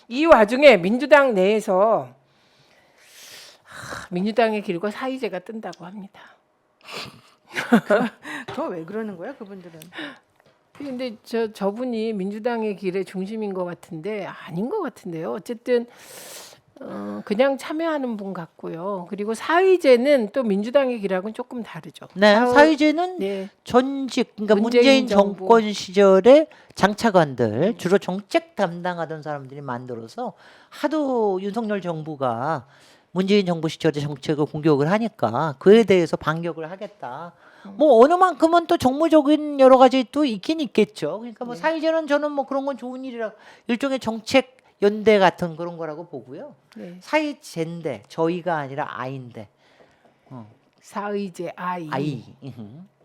이 와중에 민주당 내에서 민주당의 길과 사의제가 뜬다고 합니다. 저 왜 그러는 거야 그분들은? 근데 저분이 민주당의 길의 중심인 것 같은데 아닌 것 같은데요. 어쨌든 그냥 참여하는 분 같고요. 그리고 사의제는 또 민주당의 길하고는 조금 다르죠. 네, 사의제는 네. 전직 그러니까 문재인 문재인 정부. 정권 시절에 장차관들 주로 정책 담당하던 사람들이 만들어서 하도 윤석열 정부가 문재인 정부 시절에 정책을 공격을 하니까 그에 대해서 반격을 하겠다. 뭐 어느 만큼은 또 정무적인 여러 가지 또 있긴 있겠죠. 그러니까 뭐 네. 사의제는 저는 뭐 그런 건 좋은 일이라 일종의 정책 연대 같은 그런 거라고 보고요. 네. 사의제인데 저희가 아니라 아인데 사의제 아이. 아이.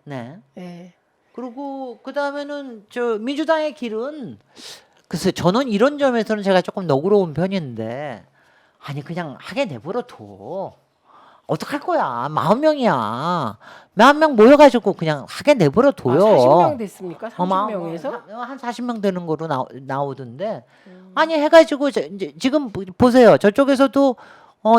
네. 네. 그리고 그 다음에는 저 민주당의 길은 글쎄 저는 이런 점에서는 제가 조금 너그러운 편인데 아니 그냥 하게 내버려 둬. 어떡할 거야. 40명이야. 몇 명 모여가지고 그냥 하게 내버려 둬요. 40명 됐습니까? 30명에서? 한 40명 되는 거로 나오던데 아니 해가지고 이제 지금 보세요. 저쪽에서도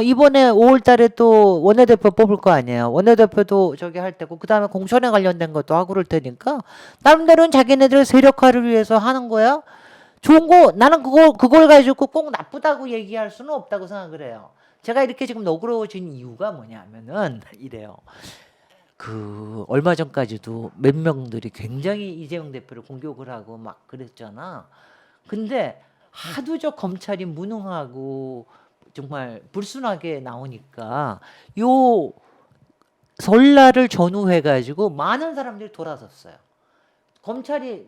이번에 5월달에 또 원내대표 뽑을 거 아니에요. 원내대표도 저기 할 때고 그 다음에 공천에 관련된 것도 하고 그럴 테니까 나름대로는 자기네들 세력화를 위해서 하는 거야. 좋은 거 나는 그걸 가지고 꼭 나쁘다고 얘기할 수는 없다고 생각을 해요. 제가 이렇게 지금 너그러워진 이유가 뭐냐면은 이래요. 그 얼마 전까지도 몇 명들이 굉장히 이재명 대표를 공격을 하고 막 그랬잖아. 근데 하도 저 검찰이 무능하고 정말 불순하게 나오니까 요 설날을 전후해 가지고 많은 사람들이 돌아섰어요. 검찰이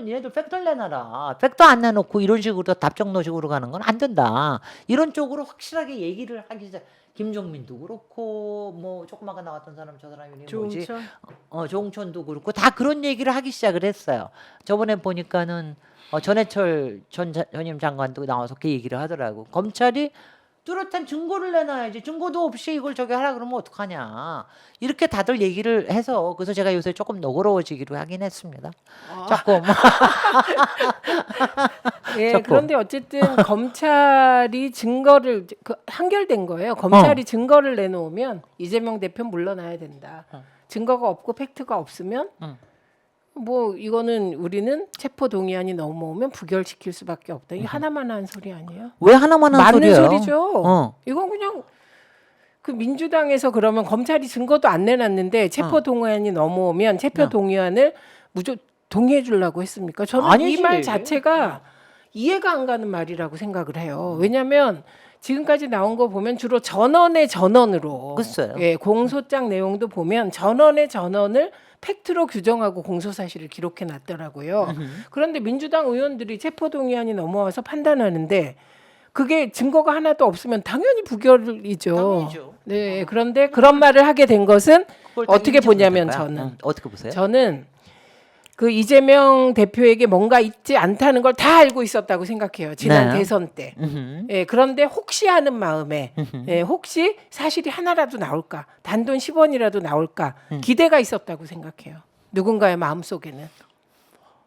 니네들 팩트를 내놔라. 팩트 안 내놓고 이런 식으로 답정너식으로 가는 건 안 된다. 이런 쪽으로 확실하게 얘기를 하기 시작. 김종민도 그렇고 뭐 조금 아까 나왔던 사람 저 사람이 뭐지? 조홍천. 조홍천도 그렇고 다 그런 얘기를 하기 시작을 했어요. 저번에 보니까는 전해철 전임 장관도 나와서 그 얘기를 하더라고. 검찰이 뚜렷한 증거를 내놔야지. 증거도 없이 이걸 저기 하라 그러면 어떡하냐. 이렇게 다들 얘기를 해서 그래서 제가 요새 조금 너그러워지기로 하긴 했습니다. 조금. 예, 자꾸. 그런데 어쨌든 검찰이 증거를 한결된 거예요. 검찰이 증거를 내놓으면 이재명 대표 물러나야 된다. 증거가 없고 팩트가 없으면 뭐 이거는 우리는 체포 동의안이 넘어오면 부결시킬 수밖에 없다. 이게 하나만 한 소리 아니에요? 왜 하나만 한 맞는 소리예요? 소리죠. 이건 그냥 그 민주당에서 그러면 검찰이 증거도 안 내놨는데 체포 동의안이 넘어오면 체포 동의안을 무조건 동의해 주려고 했습니까? 저는 아니지. 이 말 자체가 이해가 안 가는 말이라고 생각을 해요. 왜냐하면 지금까지 나온 거 보면 주로 전원의 전원으로 글쎄요. 예, 공소장 내용도 보면 전원의 전원을 팩트로 규정하고 공소 사실을 기록해 놨더라고요. 그런데 민주당 의원들이 체포 동의안이 넘어와서 판단하는데 그게 증거가 하나도 없으면 당연히 부결이죠. 당연히죠. 네, 그런데 그런 말을 하게 된 것은 그걸 다 어떻게 인정을 보냐면 할까요? 저는 어떻게 보세요? 저는 그 이재명 대표에게 뭔가 있지 않다는 걸 다 알고 있었다고 생각해요. 지난 네. 대선 때. 예, 그런데 혹시 하는 마음에 예, 혹시 사실이 하나라도 나올까, 단돈 10원이라도 나올까 기대가 있었다고 생각해요. 누군가의 마음 속에는.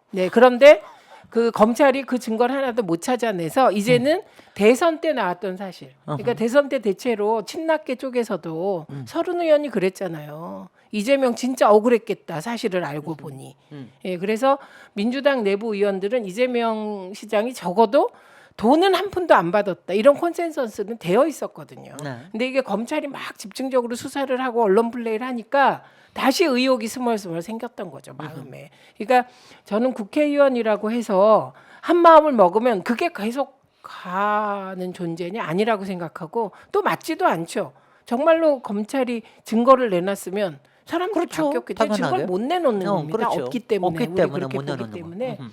네, 그런데 그 검찰이 그 증거를 하나도 못 찾아내서 이제는 대선 때 나왔던 사실. 그러니까 대선 때 대체로 친낙계 쪽에서도 서른 의원이 그랬잖아요. 이재명 진짜 억울했겠다 사실을 알고 보니. 예, 그래서 민주당 내부 의원들은 이재명 시장이 적어도 돈은 한 푼도 안 받았다 이런 컨센서스는 되어 있었거든요. 네. 근데 이게 검찰이 막 집중적으로 수사를 하고 언론 플레이를 하니까 다시 의혹이 스멀스멀 생겼던 거죠 마음에. 그러니까 저는 국회의원이라고 해서 한 마음을 먹으면 그게 계속 가는 존재냐 아니라고 생각하고 또 맞지도 않죠. 정말로 검찰이 증거를 내놨으면 사람들이 그렇죠. 바뀌었겠죠. 당연하게. 증거를 못 내놓는 겁니다. 그렇죠. 없기 때문에 없기 때문에 우리 그렇게 못 보기 내놓는 때문에. 거.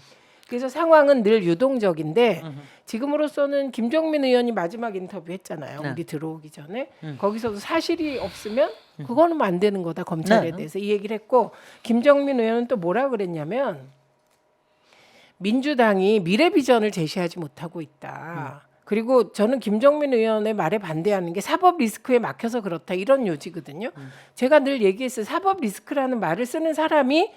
그래서 상황은 늘 유동적인데 지금으로서는 김종민 의원이 마지막 인터뷰 했잖아요. 네. 우리 들어오기 전에 거기서도 사실이 없으면 그거는 안 되는 거다 검찰에 네. 대해서 이 얘기를 했고 김종민 의원은 또 뭐라 그랬냐면 민주당이 미래 비전을 제시하지 못하고 있다. 그리고 저는 김종민 의원의 말에 반대하는 게 사법 리스크에 막혀서 그렇다 이런 요지거든요. 제가 늘 얘기했어요. 사법 리스크라는 말을 쓰는 사람이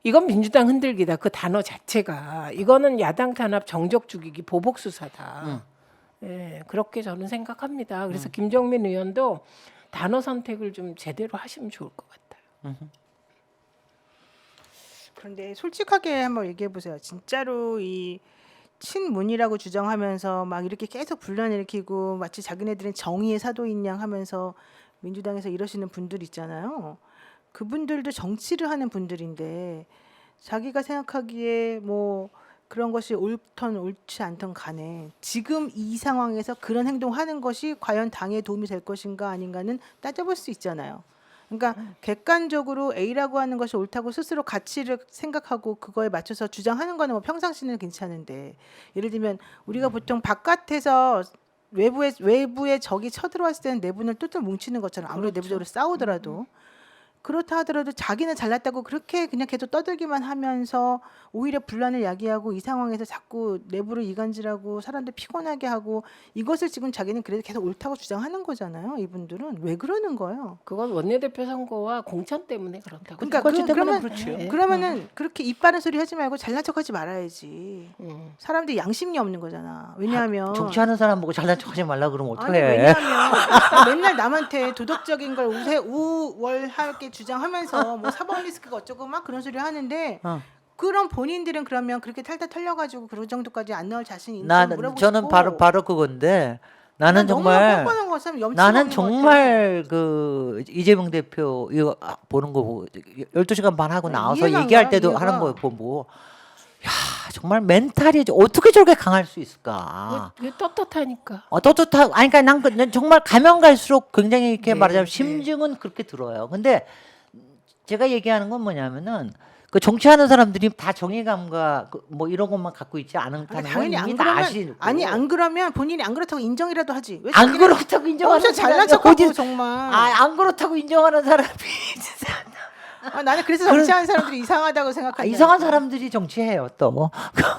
이건 민주당 흔들기다. 그 단어 자체가 이거는 야당 탄압, 정적 죽이기, 보복 수사다. 예, 그렇게 저는 생각합니다. 그래서 김정민 의원도 단어 선택을 좀 제대로 하시면 좋을 것 같아요. 그런데 솔직하게 한번 얘기해 보세요. 진짜로 이 친문이라고 주장하면서 막 이렇게 계속 분란 일으키고 마치 자기네들은 정의의 사도인 양 하면서 민주당에서 이러시는 분들 있잖아요. 그분들도 정치를 하는 분들인데 자기가 생각하기에 뭐 그런 것이 옳던 옳지 않던 간에 지금 이 상황에서 그런 행동하는 것이 과연 당에 도움이 될 것인가 아닌가는 따져볼 수 있잖아요. 그러니까 객관적으로 A라고 하는 것이 옳다고 스스로 가치를 생각하고 그거에 맞춰서 주장하는 거는 뭐 평상시는 괜찮은데 예를 들면 우리가 보통 바깥에서 외부에 적이 쳐들어왔을 때는 내분을 똘똘 뭉치는 것처럼 아무리 내부적으로 싸우더라도 그렇다 하더라도 자기는 잘났다고 그렇게 그냥 계속 떠들기만 하면서 오히려 분란을 야기하고 이 상황에서 자꾸 내부를 이간질하고 사람들 피곤하게 하고 이것을 지금 자기는 그래도 계속 옳다고 주장하는 거잖아요. 이분들은 왜 그러는 거예요? 그건 원내대표 선거와 공천 때문에 그렇다고. 그러니까 공천 때문에 그러면 그렇죠. 그러면은 그렇게 입 바른 소리 하지 말고 잘난 척하지 말아야지. 음. 사람들이 양심이 없는 거잖아. 왜냐하면 정치하는 사람 보고 잘난 척하지 말라 그러면 아니 어떡해? 왜냐하면 맨날 남한테 도덕적인 걸 우월하게 주장하면서 뭐 사법 리스크가 어쩌고 막 그런 소리 하는데 그런 본인들은 그러면 그렇게 탈탈 털려가지고 그런 정도까지 안 나올 자신이 있는지 물어보고 저는 싶고. 바로 그건데 나는 너무나 정말 뻔뻔한 거 사람 염치가 나는 없는 것 같아요. 정말 그 이재명 대표 이거 보는 거 보고 12시간 반 하고 네, 나와서 이해가 안 얘기할 가요, 때도 이해가. 하는 거 보고 야 정말 멘탈이 어떻게 저렇게 강할 수 있을까? 그게 떳떳하니까. 떳떳하고 아니 그러니까 난 정말 가면 갈수록 굉장히 이렇게 네, 말하자면 네. 심증은 그렇게 들어요. 근데 제가 얘기하는 건 뭐냐면은 그 정치하는 사람들이 다 정의감과 뭐 이런 것만 갖고 있지 않다는 건 당연히 안 이미 다 그러면 아시고 안 그러면 본인이 안 그렇다고 인정이라도 하지. 왜 안 자기는 그렇다고 인정하는 엄청 잘난 사람이 척하고 어디 정말. 안 그렇다고 인정하는 사람이 나는 그래서 정치하는 사람들이 이상하다고 생각한다. 이상한 사람들이 정치해요 또.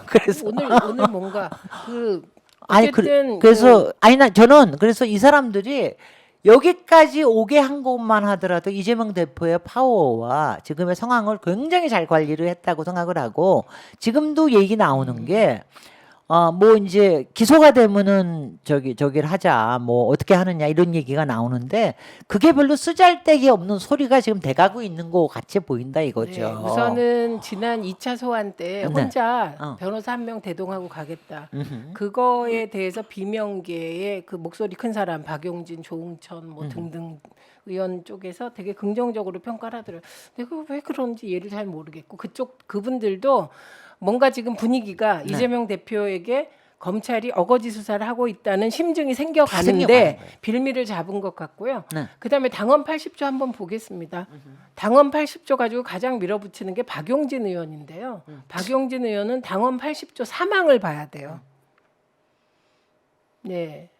그래서 오늘 뭔가 그 아니 어쨌든 그래서 아니 저는 그래서 이 사람들이 여기까지 오게 한 것만 하더라도 이재명 대표의 파워와 지금의 상황을 굉장히 잘 관리를 했다고 생각을 하고 지금도 얘기 나오는 게 뭐 이제 기소가 되면은 저기를 하자 뭐 어떻게 하느냐 이런 얘기가 나오는데 그게 별로 쓰잘데기 없는 소리가 지금 돼가고 있는 거 같이 보인다 이거죠. 네, 우선은 지난 2차 소환 때 네. 혼자 변호사 한 명 대동하고 가겠다. 그거에 대해서 비명계의 그 목소리 큰 사람 박용진, 조응천 뭐 등등 의원 쪽에서 되게 긍정적으로 평가를 하더라고요. 근데 왜 그런지 이해를 잘 모르겠고 그분들도 뭔가 지금 분위기가 네. 이재명 대표에게 검찰이 어거지 수사를 하고 있다는 심증이 생겨가는 생겨가는데 거예요. 빌미를 잡은 것 같고요. 네. 그다음에 당원 80조 한번 보겠습니다. 당원 80조 가지고 가장 밀어붙이는 게 박용진 의원인데요. 박용진 의원은 당원 80조 사망을 봐야 돼요. 네.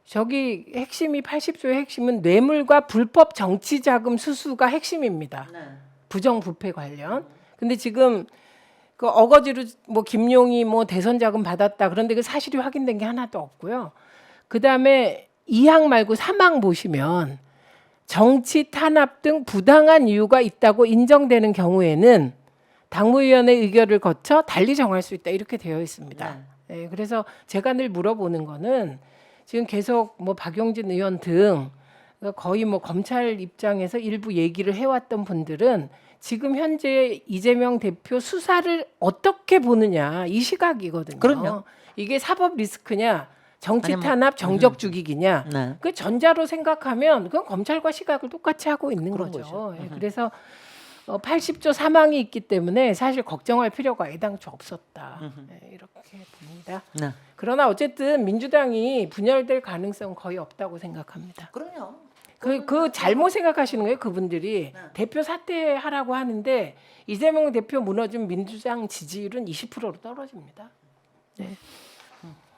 저기 핵심이 80조의 핵심은 뇌물과 불법 정치자금 수수가 핵심입니다. 부정부패 관련. 근데 지금 그 어거지로 뭐 김용이 뭐 대선 자금 받았다. 그런데 그 사실이 확인된 게 하나도 없고요. 그다음에 2항 말고 3항 보시면 정치 탄압 등 부당한 이유가 있다고 인정되는 경우에는 당무위원회 의결을 거쳐 달리 정할 수 있다. 이렇게 되어 있습니다. 네, 그래서 제가 늘 물어보는 거는 지금 계속 뭐 박용진 의원 등 거의 뭐 검찰 입장에서 일부 얘기를 해왔던 분들은 지금 현재 이재명 대표 수사를 어떻게 보느냐 이 시각이거든요. 그럼요. 이게 사법 리스크냐, 정치 아니면- 탄압, 정적 죽이기냐. 네. 그 전자로 생각하면 그건 검찰과 시각을 똑같이 하고 있는 그런 거죠. 예, 그래서 80조 사망이 있기 때문에 사실 걱정할 필요가 애당초 없었다. 예, 이렇게 봅니다. 네. 그러나 어쨌든 민주당이 분열될 가능성은 거의 없다고 생각합니다. 그럼요. 그 잘못 생각하시는 거예요. 그분들이 대표 사퇴하라고 하는데 이재명 대표 무너진 민주당 지지율은 20%로 떨어집니다. 네.